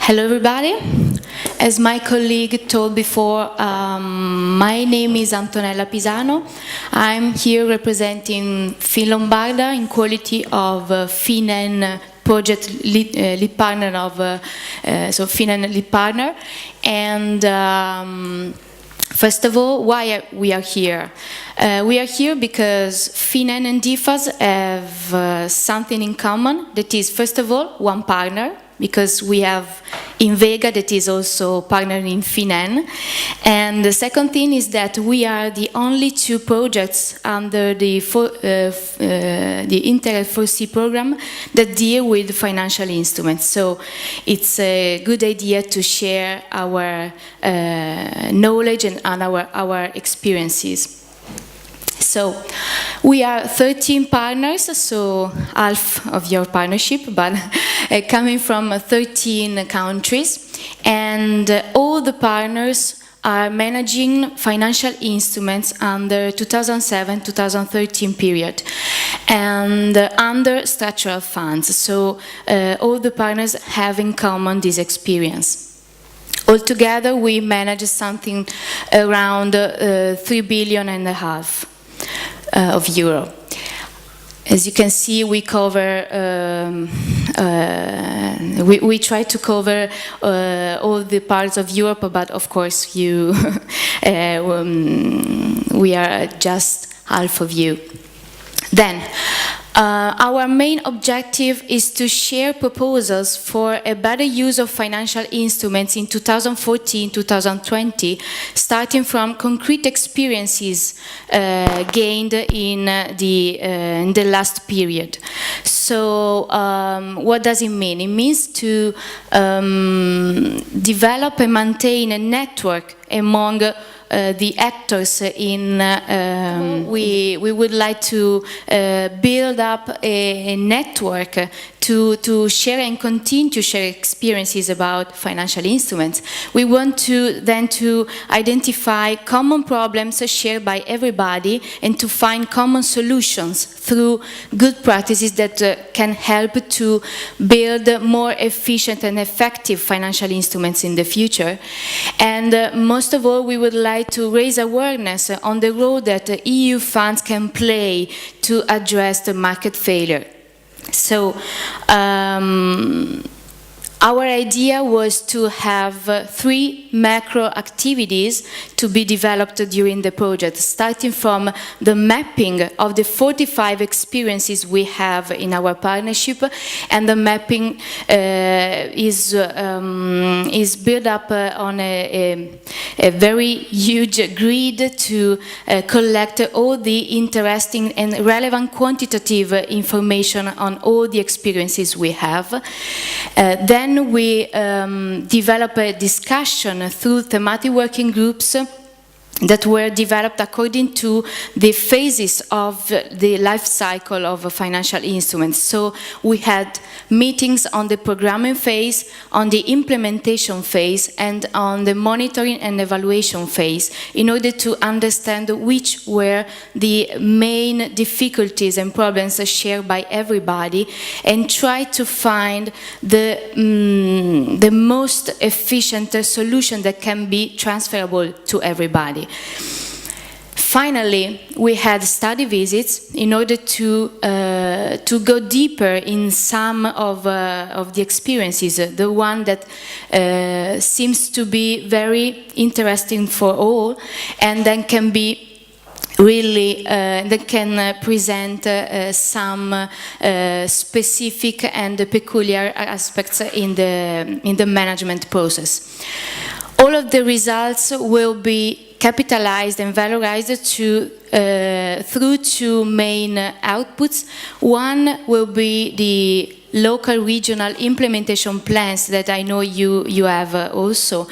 Hello everybody. As my colleague told before, my name is Antonella Pisano. I'm here representing Finlombarda in quality of FINEN project lead partner of FINEN lead partner. And first of all, why we are here? We are here because FINEN and DIFASS have something in common. That is, first of all, one partner, because we have Invega that is also partnered in FINEN. And the second thing is that we are the only two projects under the Interreg 4C program that deal with financial instruments. So it's a good idea to share our knowledge and our experiences. So we are 13 partners, so half of your partnership, but coming from 13 countries, and all the partners are managing financial instruments under 2007-2013 period and under structural funds. So all the partners have in common this experience. Altogether, we manage something around 3.5 billion of euro. As you can see, we cover, we try to cover all the parts of Europe, but of course we are just half of you. Then, our main objective is to share proposals for a better use of financial instruments in 2014-2020, starting from concrete experiences gained in the last period. So, what does it mean? It means to develop and maintain a network among the actors in we would like to build up a network to share and continue to share experiences about financial instruments. We want to identify common problems shared by everybody and to find common solutions through good practices that can help to build more efficient and effective financial instruments in the future. And most of all, we would like to raise awareness on the role that EU funds can play to address the market failure. So, our idea was to have 3 macro activities to be developed during the project, starting from the mapping of the 45 experiences we have in our partnership, and the mapping is built up on a very huge grid to collect all the interesting and relevant quantitative information on all the experiences we have. Then we develop a discussion through thematic working groups that were developed according to the phases of the life cycle of financial instruments. So we had meetings on the programming phase, on the implementation phase, and on the monitoring and evaluation phase, in order to understand which were the main difficulties and problems shared by everybody, and try to find the most efficient solution that can be transferable to everybody. Finally, we had study visits in order to go deeper in some of the experiences, the one that seems to be very interesting for all, and then can be really that can present some specific and peculiar aspects in the management process. All of the results will be capitalized and valorized through 2 main outputs. One will be the local regional implementation plans that I know you have also,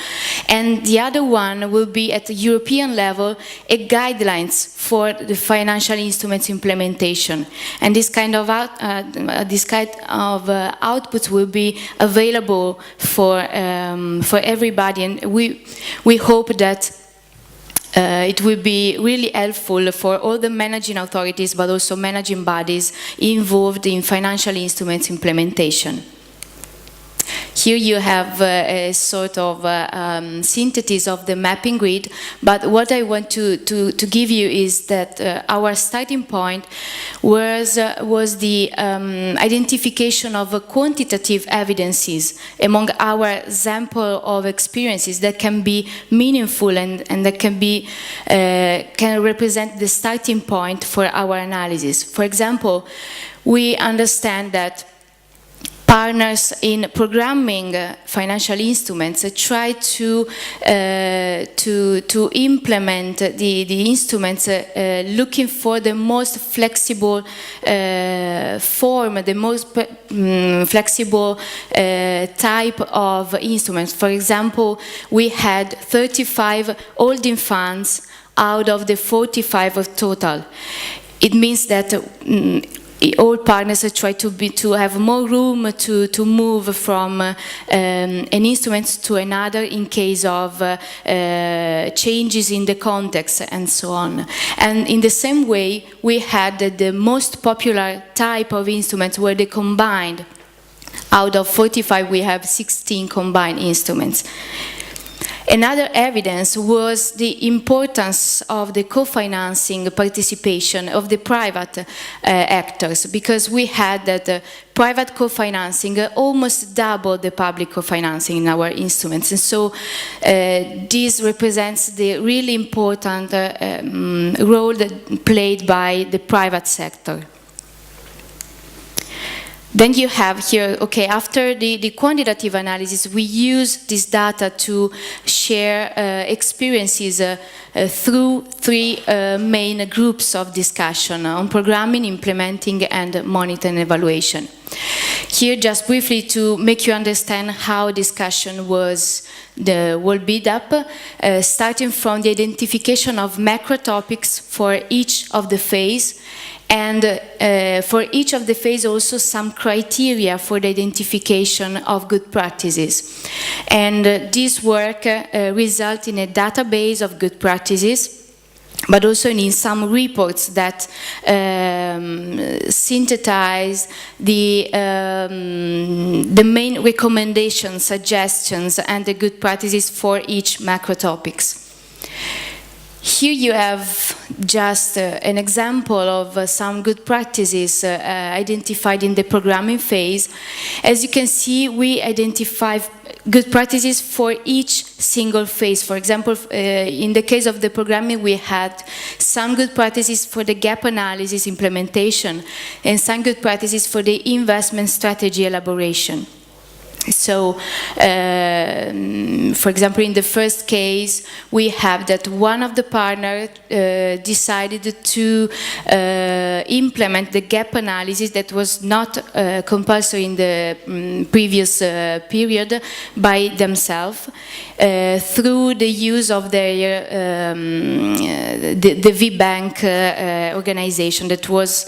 and the other one will be at the European level a guidelines for the financial instruments implementation, and this kind of outputs will be available for everybody, and we hope that it will be really helpful for all the managing authorities, but also managing bodies involved in financial instruments implementation. Here you have a sort of synthesis of the mapping grid, but what I want to give you is that our starting point was the identification of quantitative evidences among our sample of experiences that can be meaningful and that can represent the starting point for our analysis. For example, we understand that partners in programming financial instruments try to implement the instruments looking for the most flexible form, the most flexible type of instruments. For example, we had 35 holding funds out of the 45 of total. It means that all partners try to have more room to move from an instrument to another in case of changes in the context and so on. And in the same way, we had the most popular type of instruments where they combined. Out of 45, we have 16 combined instruments. Another evidence was the importance of the co-financing participation of the private actors, because we had that private co-financing almost doubled the public co-financing in our instruments. And so this represents the really important role played by the private sector. Then you have here, okay, after the quantitative analysis, we use this data to share experiences through three main groups of discussion on programming, implementing, and monitoring and evaluation. Here, just briefly to make you understand how discussion was built up, starting from the identification of macro topics for each of the phase, and for each of the phase also some criteria for the identification of good practices. And this work results in a database of good practices, but also in some reports that synthesize the main recommendations, suggestions, and the good practices for each macro topics. Here you have just an example of some good practices identified in the programming phase. As you can see, we identify good practices for each single phase. For example, in the case of the programming, we had some good practices for the gap analysis implementation and some good practices for the investment strategy elaboration. So, for example, in the first case, we have that one of the partners decided to implement the gap analysis that was not compulsory in the previous period by themselves through the use of their the V-Bank organization that was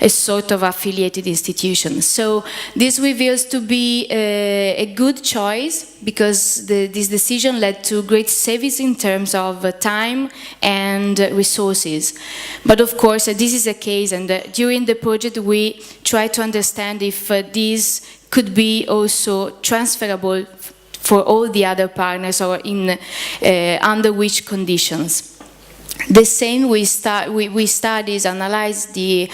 a sort of affiliated institution. So this reveals to be a good choice, because this decision led to great savings in terms of time and resources. But of course, this is a case, and during the project we try to understand if this could be also transferable for all the other partners, or in under which conditions. The same, we analyze the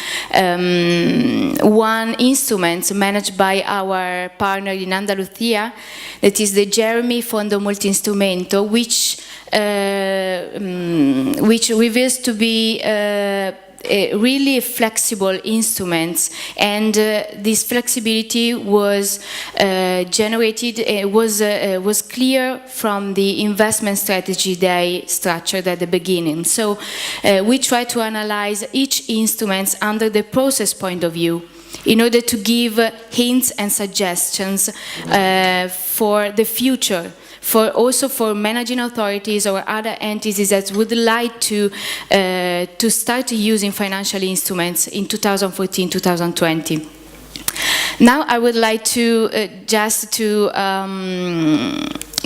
one instrument managed by our partner in Andalusia, that is the Jeremie Fondo Multi-Instrumento, which reveals to be really flexible instruments, and this flexibility was generated, was clear from the investment strategy they structured at the beginning. So we try to analyze each instrument under the process point of view, in order to give hints and suggestions for the future, also for managing authorities or other entities that would like to start using financial instruments in 2014-2020. Now I would like to just to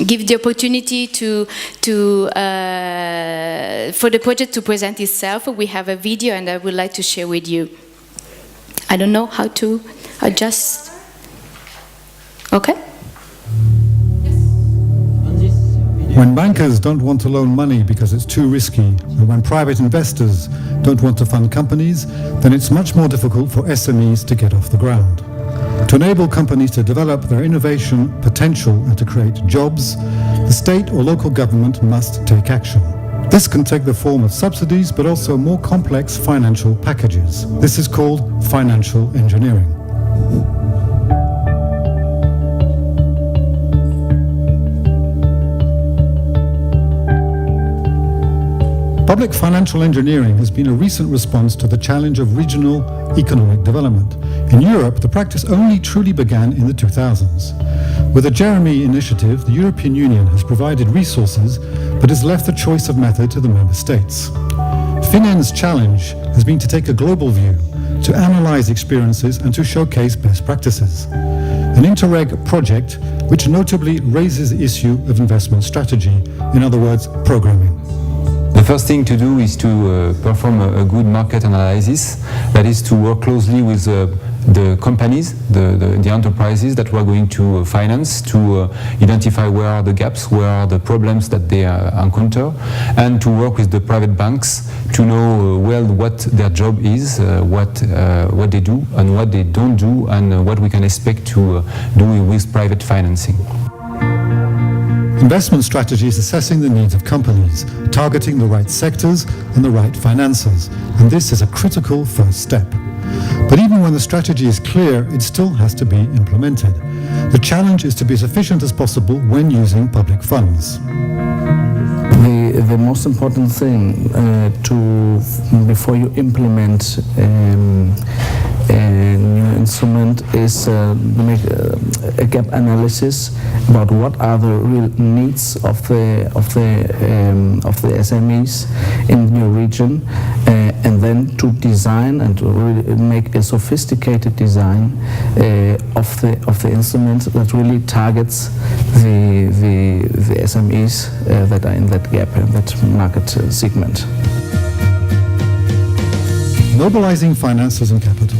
give the opportunity for the project to present itself. We have a video, and I would like to share with you. I don't know how to adjust. Okay. When bankers don't want to loan money because it's too risky, and when private investors don't want to fund companies, then it's much more difficult for SMEs to get off the ground. To enable companies to develop their innovation potential and to create jobs, the state or local government must take action. This can take the form of subsidies, but also more complex financial packages. This is called financial engineering. Public financial engineering has been a recent response to the challenge of regional economic development. In Europe, the practice only truly began in the 2000s. With the Jeremie initiative, the European Union has provided resources, but has left the choice of method to the member states. FinEn's challenge has been to take a global view, to analyze experiences and to showcase best practices. An Interreg project which notably raises the issue of investment strategy, in other words, programming. The first thing to do is to perform a good market analysis, that is to work closely with the companies, the enterprises that we're going to finance, to identify where are the gaps, where are the problems that they encounter, and to work with the private banks to know well what their job is, what they do and what they don't do, and what we can expect to do with private financing. Investment strategy is assessing the needs of companies, targeting the right sectors and the right financiers, and this is a critical first step. But even when the strategy is clear, it still has to be implemented. The challenge is to be as efficient as possible when using public funds. The most important thing before you implement a new instrument is make a gap analysis about what are the real needs of the SMEs in your region, and then to design and to really make a sophisticated design of the instrument that really targets the SMEs that are in that gap, that market segment. Mobilizing finances and capital,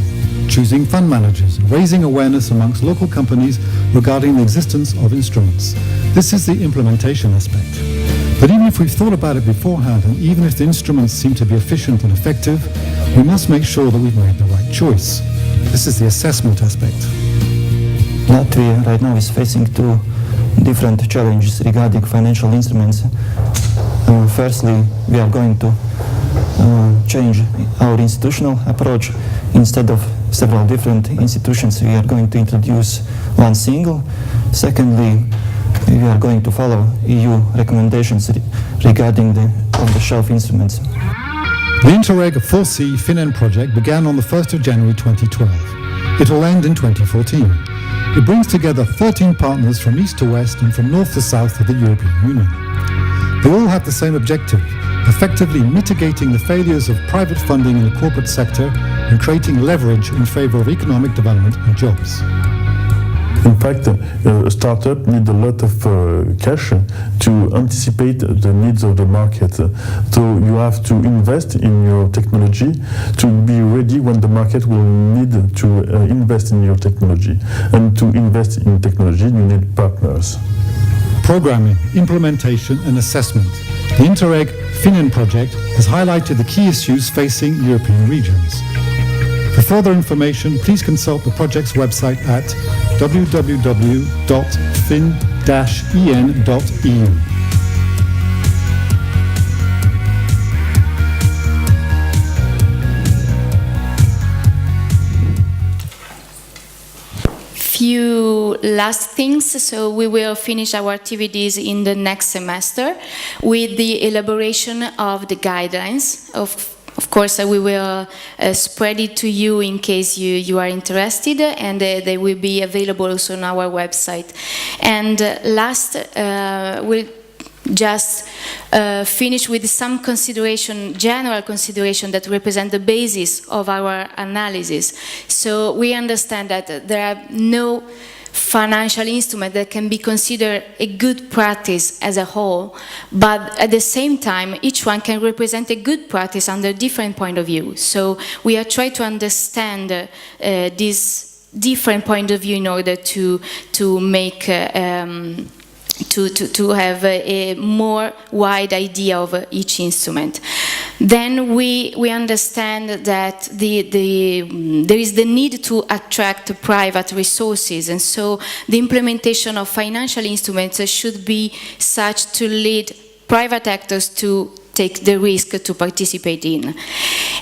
choosing fund managers, raising awareness amongst local companies regarding the existence of instruments. This is the implementation aspect. But even if we've thought about it beforehand, and even if the instruments seem to be efficient and effective, we must make sure that we've made the right choice. This is the assessment aspect. Latvia right now is facing two different challenges regarding financial instruments. Firstly, we are going to change our institutional approach. Instead of several different institutions, we are going to introduce one single. Secondly, we are going to follow EU recommendations regarding the off-the-shelf instruments. The Interreg 4C FinEn project began on the 1st of January 2012. It will end in 2014. It brings together 13 partners from east to west and from north to south of the European Union. They all have the same objective, effectively mitigating the failures of private funding in the corporate sector and creating leverage in favor of economic development and jobs. In fact, a startup needs a lot of cash to anticipate the needs of the market. So you have to invest in your technology to be ready when the market will need to invest in your technology. And to invest in technology, you need partners. Programming, implementation and assessment. The Interreg FinEn project has highlighted the key issues facing European regions. For further information, please consult the project's website at www.fin-en.eu. Few last things, so we will finish our activities in the next semester with the elaboration of the guidelines. Of course, we will spread it to you in case you are interested, and they will be available also on our website. And last, we'll just finish with some general consideration that represent the basis of our analysis. So we understand that there are no financial instrument that can be considered a good practice as a whole, but at the same time, each one can represent a good practice under different point of view. So we are trying to understand this different point of view in order to make to have a more wide idea of each instrument. Then we understand that there is the need to attract private resources, and so the implementation of financial instruments should be such to lead private actors to take the risk to participate in.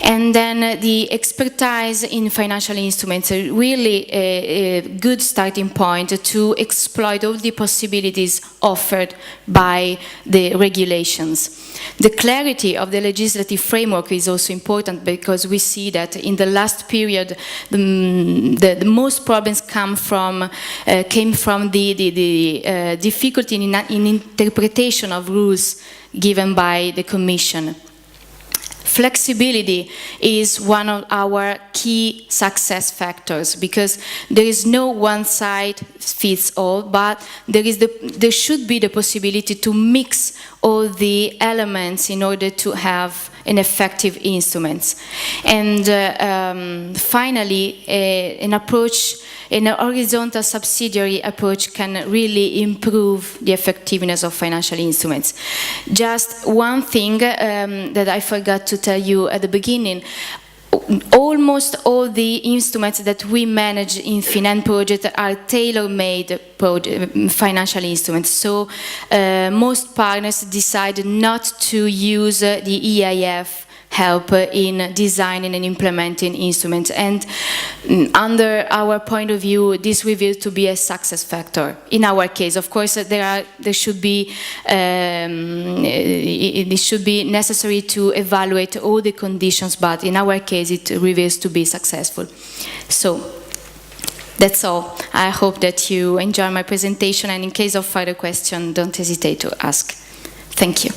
And then the expertise in financial instruments are really a good starting point to exploit all the possibilities offered by the regulations. The clarity of the legislative framework is also important, because we see that in the last period the most problems came from the difficulty in interpretation of rules given by the Commission. Flexibility is one of our key success factors, because there is no one size fits all, but there should be the possibility to mix all the elements in order to have an effective instruments. And finally, an horizontal subsidiary approach can really improve the effectiveness of financial instruments. Just one thing that I forgot to tell you at the beginning: almost all the instruments that we manage in Finan project are tailor-made financial instruments. So most partners decide not to use the EIF help in designing and implementing instruments, and under our point of view, this reveals to be a success factor. In our case, of course, it should be necessary to evaluate all the conditions, but in our case, it reveals to be successful. So that's all. I hope that you enjoy my presentation, and in case of further questions, don't hesitate to ask. Thank you.